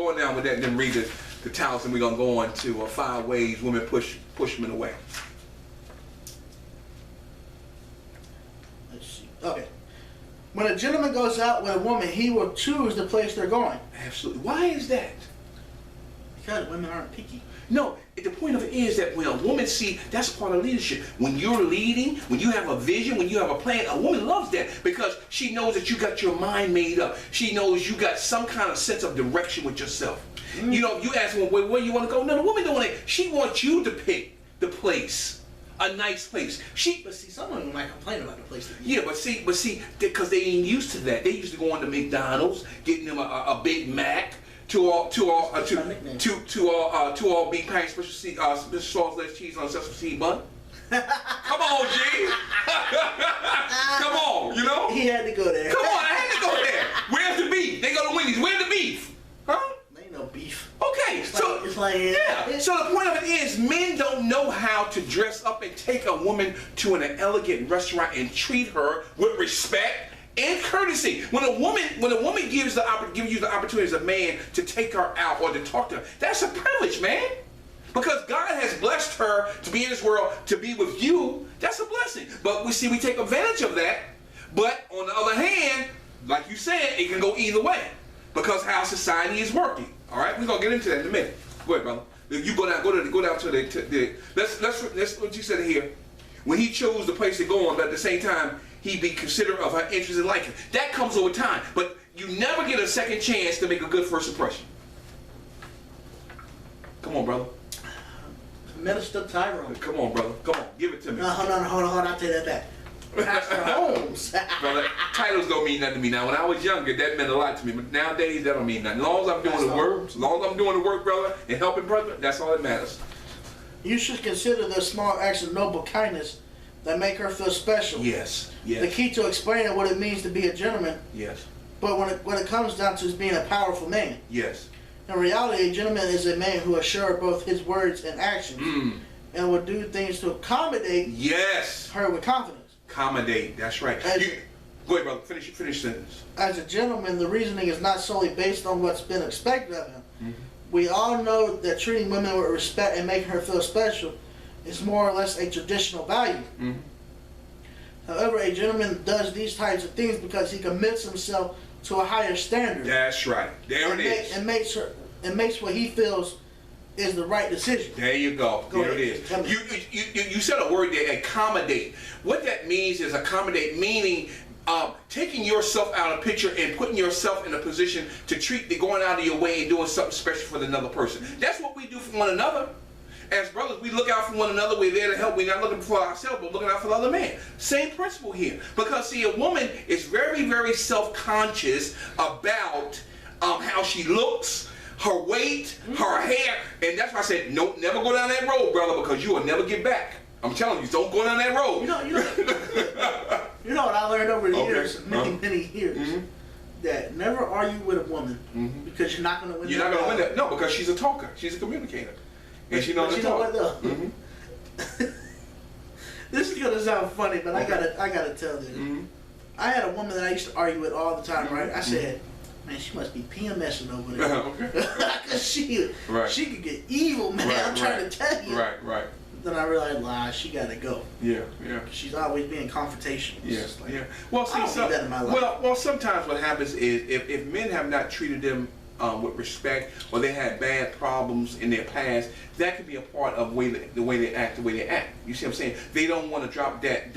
go on down with that and then read the titles, and we're gonna go on to 5 ways women push men away. Let's see. Okay. When a gentleman goes out with a woman, he will choose the place they're going. Absolutely. Why is that? Because women aren't picky. No, the point of it is that when a woman that's part of leadership. When you're leading, when you have a vision, when you have a plan, a woman loves that because she knows that you got your mind made up. She knows you got some kind of sense of direction with yourself. You know, you ask her, where you want to go? No, the woman don't want it. She wants you to pick the place. A nice place. But see, some women might complain about the place. Yeah, but see, because they ain't used to that. They used to go into McDonald's, getting them a Big Mac, two all beef patty, special sauce, lettuce, cheese on a sesame seed bun. Come on, G. Come on, you know. He had to go there. Come on, I had to go there. Where's the beef? They go to Wendy's. Where's the beef? Huh? There ain't no beef. Okay, it's like yeah. So the point of it is, men don't know how to dress up and take a woman to an elegant restaurant and treat her with respect and courtesy. When a woman gives you the opportunity as a man to take her out or to talk to her, that's a privilege, man. Because God has blessed her to be in this world, to be with you. That's a blessing. But we take advantage of that. But on the other hand, like you said, it can go either way because how society is working. All right, we're gonna get into that in a minute. Go ahead, brother. You go down to the. Let's what you said here. When he chose the place to go on, but at the same time, he be considerate of her interests and liking. That comes over time, but you never get a second chance to make a good first impression. Come on, brother. Minister Tyrone. Come on, brother. Come on, give it to me. No, hold on. I'll take that back. Pastor Holmes. Brother, titles don't mean nothing to me now. When I was younger, that meant a lot to me. But nowadays, that don't mean nothing. As long as I'm doing the work, brother, and helping brother, that's all that matters. You should consider the small acts of noble kindness that make her feel special. Yes, yes. The key to explaining what it means to be a gentleman. Yes. But when it comes down to being a powerful man. Yes. In reality, a gentleman is a man who assures both his words and actions and will do things to accommodate her with confidence. Accommodate, that's right. Go ahead, brother. Finish sentence. As a gentleman, the reasoning is not solely based on what's been expected of him. We all know that treating women with respect and making her feel special is more or less a traditional value. However, a gentleman does these types of things because he commits himself to a higher standard. That's right. There it is. And makes what he feels is the right decision. There you go. There it is. You said a word there, accommodate. What that means is accommodate, meaning taking yourself out of picture and putting yourself in a position to going out of your way and doing something special for another person. That's what we do for one another. As brothers, we look out for one another. We're there to help. We're not looking for ourselves, but looking out for the other man. Same principle here. Because see, a woman is very, very self-conscious about how she looks, her weight, her hair, and that's why I said, no, never go down that road, brother, because you will never get back. I'm telling you, don't go down that road. You know what I learned over the years, many years, that never argue with a woman because you're not going to win. You're not going to win that. No, because she's a talker. She's a communicator. And she knows to talk. What though? This is gonna sound funny, but I gotta tell this. I had a woman that I used to argue with all the time, right? I said, man, she must be PMSing over there. Cause she could get evil, man. I'm trying to tell you. Right. Then I realized, she gotta go. Yeah. She's always being confrontational. Yeah. Well, see, that in my life. well, sometimes what happens is if men have not treated them with respect, or they had bad problems in their past, that could be a part of the way they act. You see what I'm saying? They don't want to drop that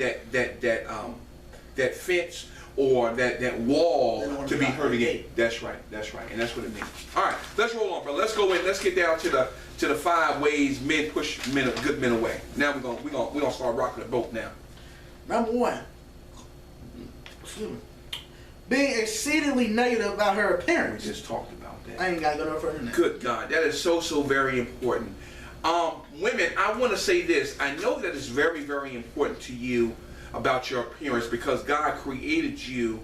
fence or that wall to be heard again. That's right, and that's what it means. All right, let's roll on, bro. Let's go in. Let's get down to the 5 ways men push good men away. Now we're gonna start rocking the boat now. Number 1. Excuse me. Being exceedingly negative about her appearance. We just talked about that. I ain't gotta go no further than that. Good God, that is so very important. Women, I want to say this. I know that it's very, very important to you about your appearance because God created you.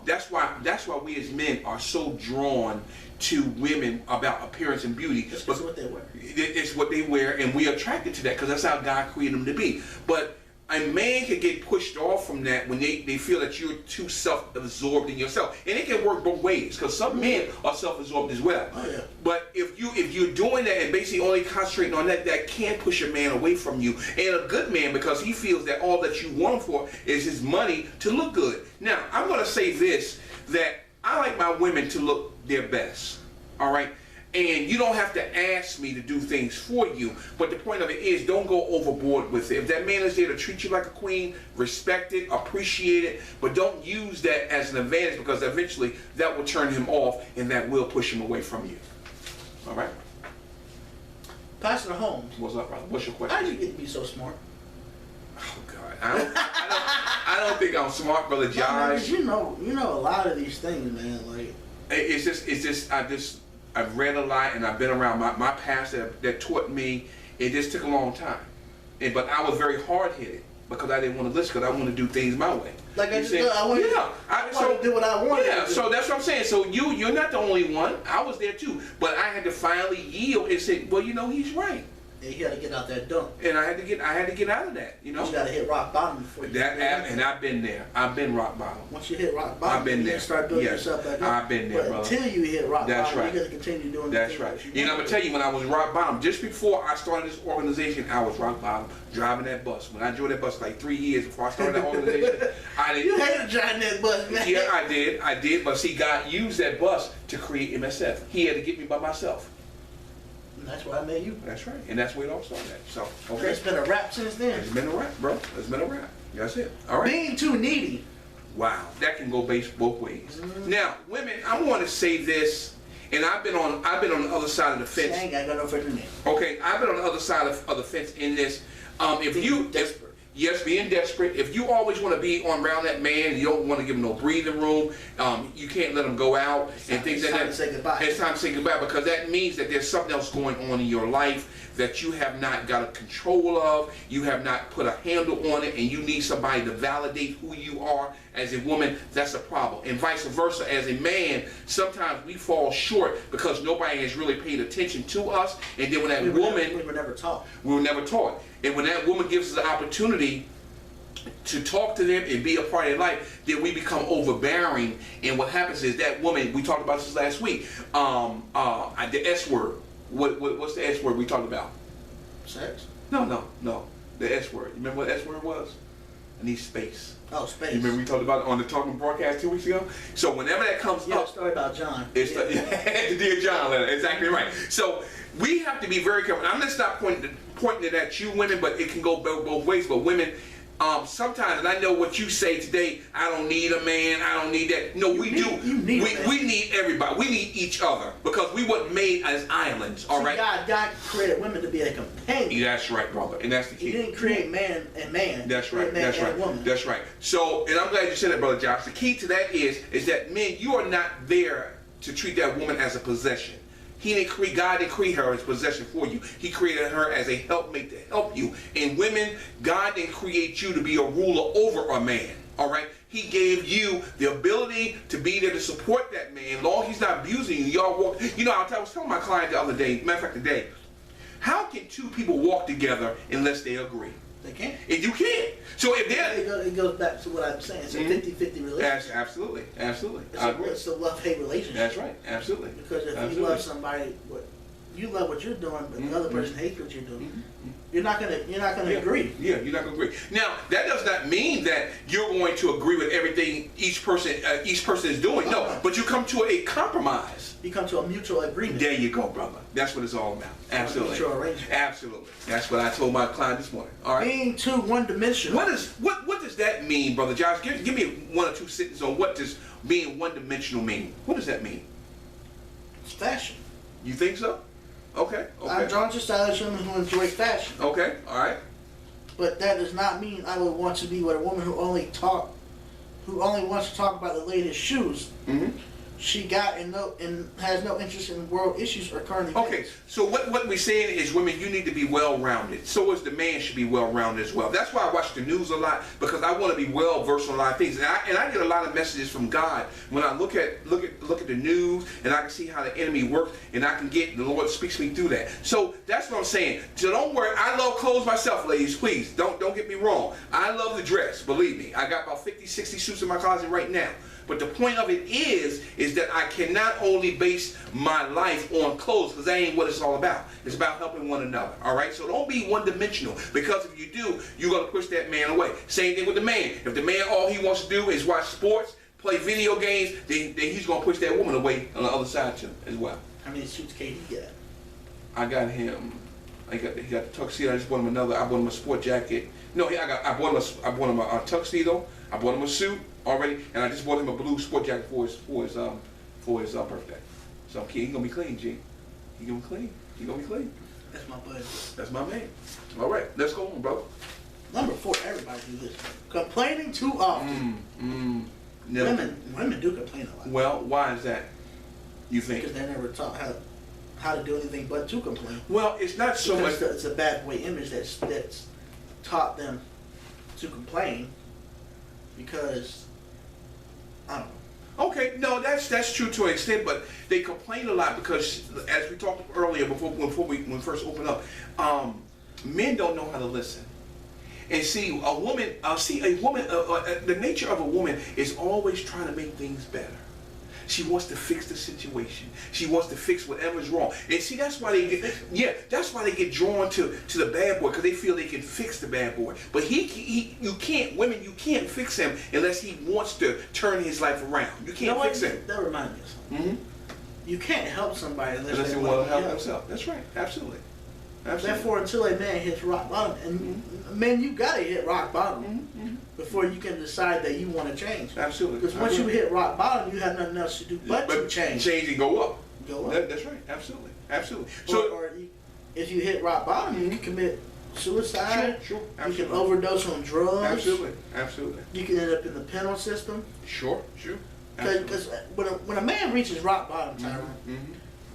That's why we as men are so drawn to women about appearance and beauty. It's what they wear. It's what they wear, and we're attracted to that because that's how God created them to be. But a man can get pushed off from that when they feel that you're too self-absorbed in yourself, and it can work both ways because some men are self-absorbed as well. Oh, yeah. But if you're doing that and basically only concentrating on that, that can push a man away from you. And a good man, because he feels that all that you want him for is his money to look good. Now, I'm going to say this, that I like my women to look their best. All right. And you don't have to ask me to do things for you, but the point of it is, don't go overboard with it. If that man is there to treat you like a queen, respect it, appreciate it, but don't use that as an advantage, because eventually that will turn him off and that will push him away from you. All right? Pastor Holmes. What's up, brother? What's your question? How did you get to be so smart? Oh God, I don't think I'm smart, brother Josh. You know a lot of these things, man. Like, I've read a lot and I've been around my pastor that taught me. It just took a long time, but I was very hard-headed because I didn't want to listen, because I want to do things my way. Like I want to do what I want. Yeah, so that's what I'm saying. So you're not the only one. I was there too, but I had to finally yield and say, well, he's right. Yeah, you got to get out that dump. And I had to get out of that. You got to hit rock bottom before you. And I've been there. I've been rock bottom. Once you hit rock bottom, I've been there. You start building yourself back up. I've been there, but brother. Until you hit rock bottom, right. you got to continue doing. That's right. I'm gonna tell you, when I was rock bottom, just before I started this organization, I was rock bottom, driving that bus. When I drove that bus like 3 years before I started that organization, I didn't. You hated driving that bus, man. Yeah, I did. But see, God used that bus to create MSF. He had to get me by myself. That's why I met you. That's right. And that's where it all started. So, okay. It's been a wrap since then. It's been a wrap, bro. It's been a wrap. That's it. All right. Being too needy. Wow. That can go both ways. Now, women, I want to say this, and I've been on the other side of the fence. I ain't got no further name. Okay, I've been on the other side of the fence in this. Being desperate. If you always want to be around that man, you don't want to give him no breathing room. You can't let him go out and things like that. It's time to say goodbye. It's time to say goodbye, because that means that there's something else going on in your life that you have not got a control of. You have not put a handle on it, and you need somebody to validate who you are as a woman. That's a problem. And vice versa, as a man, sometimes we fall short because nobody has really paid attention to us. And then when that woman, we were never taught. We were never taught. And when that woman gives us the opportunity to talk to them and be a part of their life, then we become overbearing. And what happens is that woman, we talked about this last week, the S word. What's the S word we talked about? Sex? No. The S word. You remember what S word was? I need space. Oh, space. You remember we talked about it on the Talking broadcast 2 weeks ago? So whenever that comes up. Story about John. It's the Dear John letter. Exactly right. So we have to be very careful. I'm going to stop pointing it at you women, but it can go both ways. But women, sometimes, and I know what you say today, I don't need a man, I don't need that. No, we do. We need everybody. We need each other, because we weren't made as islands, all right? God created women to be a companion. That's right, brother, and that's the key. He didn't create man and man. That's right, that's right, woman. that's right. So, and I'm glad you said that, Brother Josh. The key to that is that men, you are not there to treat that woman as a possession. God didn't create her as possession for you. He created her as a helpmate to help you. And women, God didn't create you to be a ruler over a man. All right? He gave you the ability to be there to support that man. As long as he's not abusing you, y'all walk. I was telling my client the other day, matter of fact today, how can two people walk together unless they agree? They can't. If you can't. So if they're... It goes back to what I'm saying. It's a 50-50 relationship. Absolutely. It's a love-hate relationship. That's right. Absolutely. Because if you love somebody, you love what you're doing, but the other person hates what you're doing, you're not gonna agree. Yeah, you're not gonna agree. Now, that does not mean that you're going to agree with everything each person is doing. No, but you come to a compromise. You come to a mutual agreement. There you go, brother. That's what it's all about. Absolutely. Mutual arrangement. Absolutely. That's what I told my client this morning. All right. Being too one-dimensional. What does that mean, Brother Josh? Give me one or two sentences on what does being one-dimensional mean. What does that mean? It's fashion. You think so? Okay. I'm drawn to stylish women who enjoy fashion. Okay. All right. But that does not mean I would want to be with a woman who only wants to talk about the latest shoes. she got and has no interest in world issues or current events. Okay, so what we're saying is, women, you need to be well-rounded. So as the man should be well-rounded as well. That's why I watch the news a lot, because I want to be well-versed on a lot of things. And I get a lot of messages from God when I look at the news, and I can see how the enemy works, and I can get the Lord speaks me through that. So that's what I'm saying. So don't worry. I love clothes myself, ladies. Please don't get me wrong. I love the dress. Believe me. I got about 50, 60 suits in my closet right now. But the point of it is that I cannot only base my life on clothes, because that ain't what it's all about. It's about helping one another, all right? So don't be one-dimensional, because if you do, you're going to push that man away. Same thing with the man. If the man, all he wants to do is watch sports, play video games, then he's going to push that woman away on the other side too, as well. How many suits KD got? I got him. He got the tuxedo. I just bought him another. I bought him a sport jacket. No, I bought him a tuxedo. I bought him a suit already, and I just bought him a blue sport jacket for his birthday. So he's gonna be clean, G. He gonna be clean. He gonna be clean. That's my buddy. That's my man. All right, let's go on, bro. Number 4, everybody do this. Complaining too often. Never. Women do complain a lot. Well, why is that? You think? Because they never taught how to do anything but to complain. Well, it's not so much. It's a bad boy image that's taught them to complain. Because I don't know. Okay, no, that's true to an extent, but they complain a lot because, as we talked earlier when we first opened up, men don't know how to listen. And see, a woman, the nature of a woman is always trying to make things better. She wants to fix the situation. She wants to fix whatever's wrong. And see, that's why they get drawn to the bad boy, because they feel they can fix the bad boy. But you can't fix him unless he wants to turn his life around. You can't fix him. That reminds me of something. You can't help somebody unless they want to help themselves. That's right. Absolutely. Therefore, until a man hits rock bottom, and men, you gotta hit rock bottom before you can decide that you want to change. Absolutely. Because once you hit rock bottom, you have nothing else to do but to change. Change and go up. Go up. That's right. Absolutely. Absolutely. Or if you hit rock bottom, you can commit suicide. Sure. You can overdose on drugs. Absolutely. You can end up in the penal system. Sure. Because when a man reaches rock bottom, Tyrone,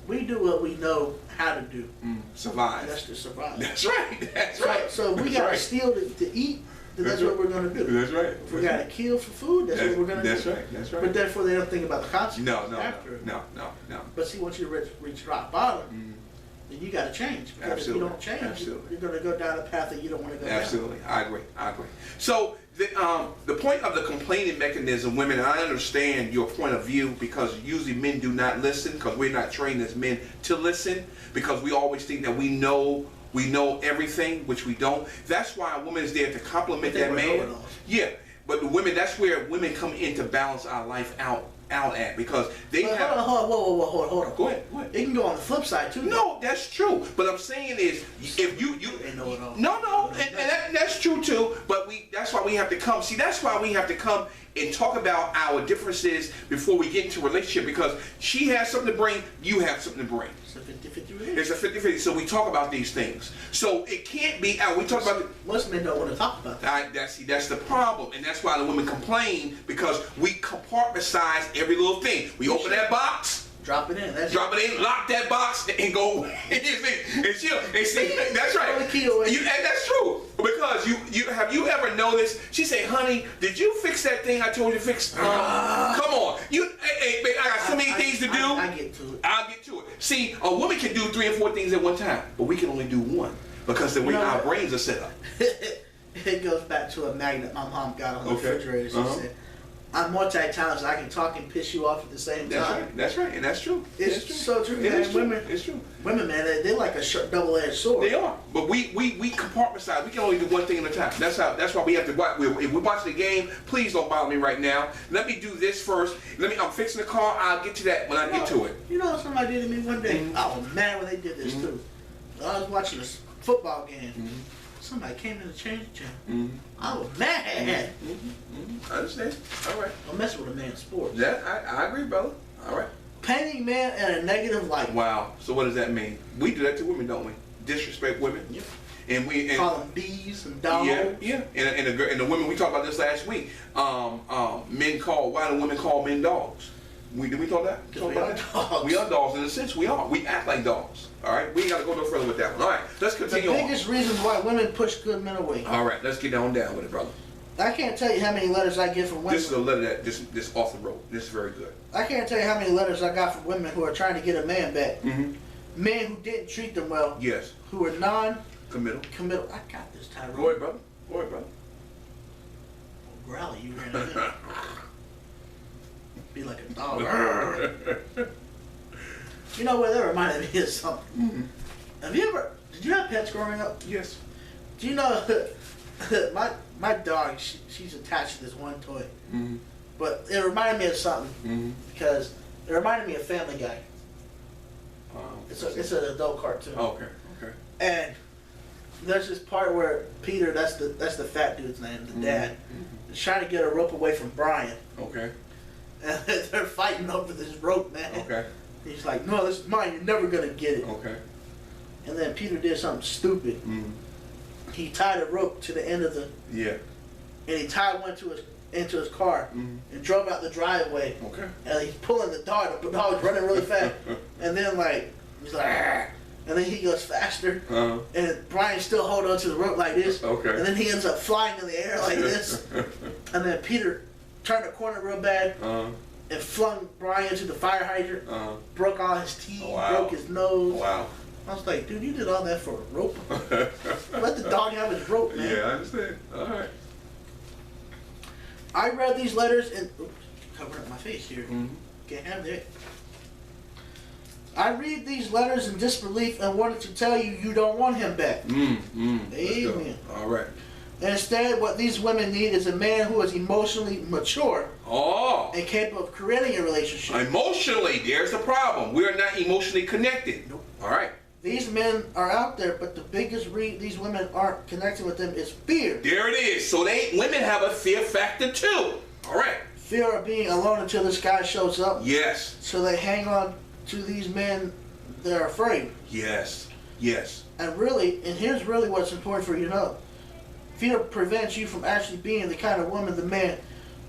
we do what we know how to do. Survive. That's to survive. That's right. So we got to steal to eat. That's what we're going to do. That's right. If we got to kill for food, that's what we're going to do. That's right. But therefore, they don't think about the consequences after. No. But see, once you reach rock bottom, then you got to change. Because if you don't change, you're going to go down a path that you don't want to go down. Absolutely. I agree. So the point of the complaining mechanism, women, and I understand your point of view, because usually men do not listen, because we're not trained as men to listen, because we always think that we know everything, which we don't. That's why a woman is there to compliment that man. Yeah, but the women, that's where women come in to balance our life out at, because they have. Hold on. Go ahead. It can go on the flip side too. No, that's true. But I'm saying is, if you they know it all. No, and that's true too. But that's why we have to come. See, that's why we have to come and talk about our differences before we get into a relationship, because she has something to bring, you have something to bring. It's a 50-50 It's a 50-50. So we talk about these things. So it can't be. We talk about. Most men don't want to talk about that. That's the problem, and that's why the women complain, because we compartmentalize every little thing. We open that box. Drop it in. Drop it in, lock that box, and go. and chill. And see, that's right. And that's true. Because have you ever noticed? She say, "Honey, did you fix that thing I told you to fix?" Come on, hey, babe, I got so many things to do. I'll get to it. I'll get to it. See, a woman can do 3 or 4 things at one time, but we can only do one, because the way our brains are set up. It goes back to a magnet my mom got on the refrigerator. She said, I'm multi-talented. I can talk and piss you off at the same time. That's right, and that's true. It's so true, man. It's true. Women, man, they're like a double-edged sword. They are, but we compartmentalize. We can only do one thing at a time. That's why we have to. If we watch the game, please don't bother me right now. Let me do this first. I'm fixing the car. I'll get to that when I get to it. You know what somebody did to me one day? I was mad when they did this too. I was watching a football game. Somebody came in to change the channel. I was mad. I understand. All right. Don't mess with a man's sports. Yeah, I agree, brother. All right. Painting men in a negative light. Wow. So what does that mean? We do that to women, don't we? Disrespect women. Yep. And call them bees and dogs. Yeah. And the women, we talked about this last week. Why do women call men dogs? Did we talk that? Because we are dogs. We are dogs in a sense. We are. We act like dogs. All right. We ain't got to go no further with that one. All right. Let's The continue biggest reasons why women push good men away. on. All right. Let's get down with it, brother. I can't tell you how many letters I get from women. This is a letter that this author wrote. This is very good. I can't tell you how many letters I got from women who are trying to get a man back. Mm-hmm. Men who didn't treat them well. Yes. Who are Committal. committal. I got this, Tyrone. Go ahead, brother. Go ahead, brother. Growly, you ran a minute. Be like a dog. You know what? That reminded me of something. Mm-hmm. Did you have pets growing up? Yes. Do you know my dog? She's attached to this one toy, Mm-hmm. but it reminded me of something Mm-hmm. because it reminded me of Family Guy. It's an adult cartoon. Okay. Okay. And there's this part where Peter, that's the fat dude's name, the dad, is trying to get a rope away from Brian, Okay. and they're fighting over this rope, man. Okay. He's like, "No, this is mine. You're never gonna get it." Okay. And then Peter did something stupid. Mm-hmm. He tied a rope to the end of the, Yeah. and he tied one into his car Mm-hmm. and drove out the driveway. Okay. And he's pulling the dog. The dog's running really fast. And then he's like, "Argh!" And then he goes faster. Uh-huh. And Brian's still holding on to the rope like this. Okay. And then he ends up flying in the air like this. And then Peter turned the corner real bad Uh-huh. and flung Brian into the fire hydrant. Uh-huh. Broke all his teeth. Wow. Broke his nose. Wow. I was like, dude, you did all that for a rope? Let the dog have his rope, man. Yeah, I understand. All right. I read these letters and cover up my face here. Mm-hmm. Can't have that. I read these letters in disbelief and wanted to tell you you don't want him back. Amen. All right. Instead, what these women need is a man who is emotionally mature Oh. and capable of creating a relationship. Emotionally, there's the problem. We're not emotionally connected. Nope. All right. These men are out there, but the biggest reason these women aren't connecting with them is fear. There it is. So women have a fear factor too. All right. Fear of being alone until this guy shows up. Yes. So they hang on to these men. They're afraid. Yes. Yes. And here's really what's important for you to know. Fear prevents you from actually being the kind of woman the man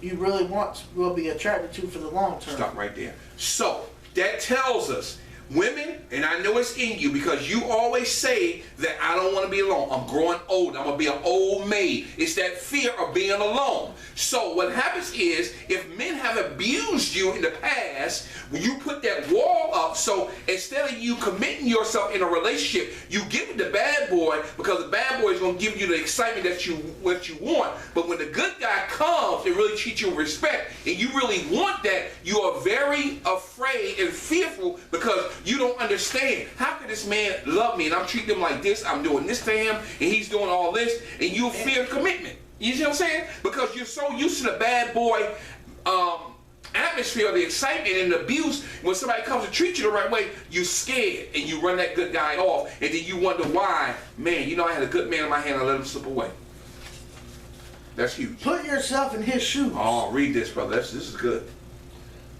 you really want will be attracted to for the long term. Stop right there. So that tells us, women, and I know it's in you because you always say that I don't want to be alone. I'm growing old. I'm going to be an old maid. It's that fear of being alone. So what happens is, if men have abused you in the past, when you put that wall up, so instead of you committing yourself in a relationship, you give it the bad boy because the bad boy is going to give you the excitement that you want. But when the good guy comes and really treats you with respect, and you really want that, you are very afraid and fearful because you don't understand. How could this man love me and I'm treating him like this? I'm doing this to him and he's doing all this, and you fear commitment. You see what I'm saying? Because you're so used to the bad boy atmosphere, the excitement and the abuse. When somebody comes to treat you the right way, you're scared and you run that good guy off, and then you wonder why. Man, I had a good man in my hand, I let him slip away. That's huge. Put yourself in his shoes. Oh, read this, brother. This is good.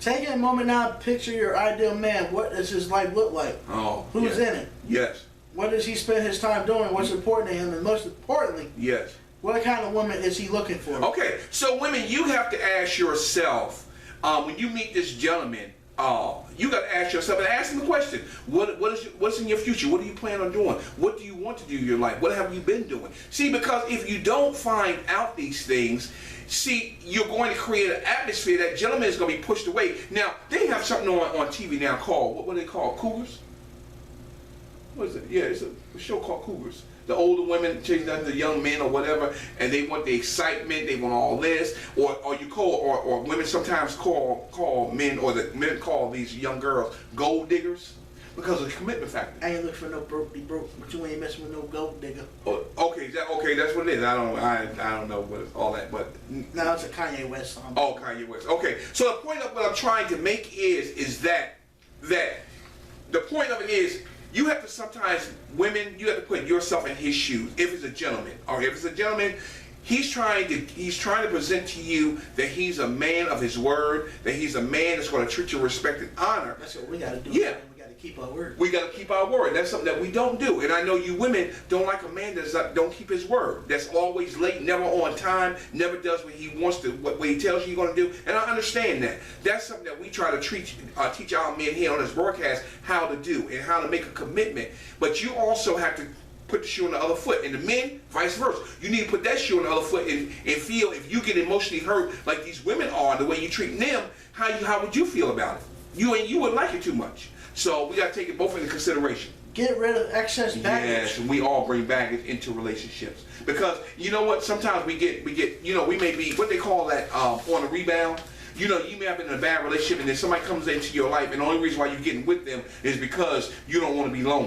Take a moment now to picture your ideal man. What does his life look like? Oh, Who's yes. in it? Yes. What does he spend his time doing? What's important to him? And most importantly, Yes. what kind of woman is he looking for? Okay, so women, you have to ask yourself, when you meet this gentleman, you got to ask yourself and ask him the question: what's in your future? What do you plan on doing? What do you want to do in your life? What have you been doing? See, because if you don't find out these things, you're going to create an atmosphere that gentleman is going to be pushed away. Now, they have something on TV now called, what do they call, Cougars? What is it? Yeah, it's a show called Cougars. The older women chase after the young men or whatever, and they want the excitement, they want all this, or women sometimes call men, or the men call these young girls gold diggers because of the commitment factor. I ain't looking for no broke, but you ain't messing with no gold digger. Okay, that's what it is. I don't know what all that, but No, it's a Kanye West song. oh, Kanye West. Okay, so the point of what I'm trying to make is that the point of it is, you have to sometimes, women, you have to put yourself in his shoes. If it's a gentleman, he's trying to present to you that he's a man of his word, that he's a man that's going to treat you with respect and honor. That's what we gotta do. Yeah. We gotta keep our word. We got to keep our word. That's something that we don't do. And I know you women don't like a man that don't keep his word. That's always late, never on time, never does what he wants to, what he tells you he's going to do. And I understand that. That's something that we try to teach our men here on this broadcast how to do and how to make a commitment. But you also have to put the shoe on the other foot. And the men, vice versa. You need to put that shoe on the other foot and feel if you get emotionally hurt like these women are, the way you treat them, how would you feel about it? You wouldn't like it too much. So we got to take it both into consideration. Get rid of excess baggage. Yes, and we all bring baggage into relationships. Because you know what? Sometimes we get, we may be, what they call that, on a rebound. You know, you may have been in a bad relationship and then somebody comes into your life and the only reason why you're getting with them is because you don't want to be lonely.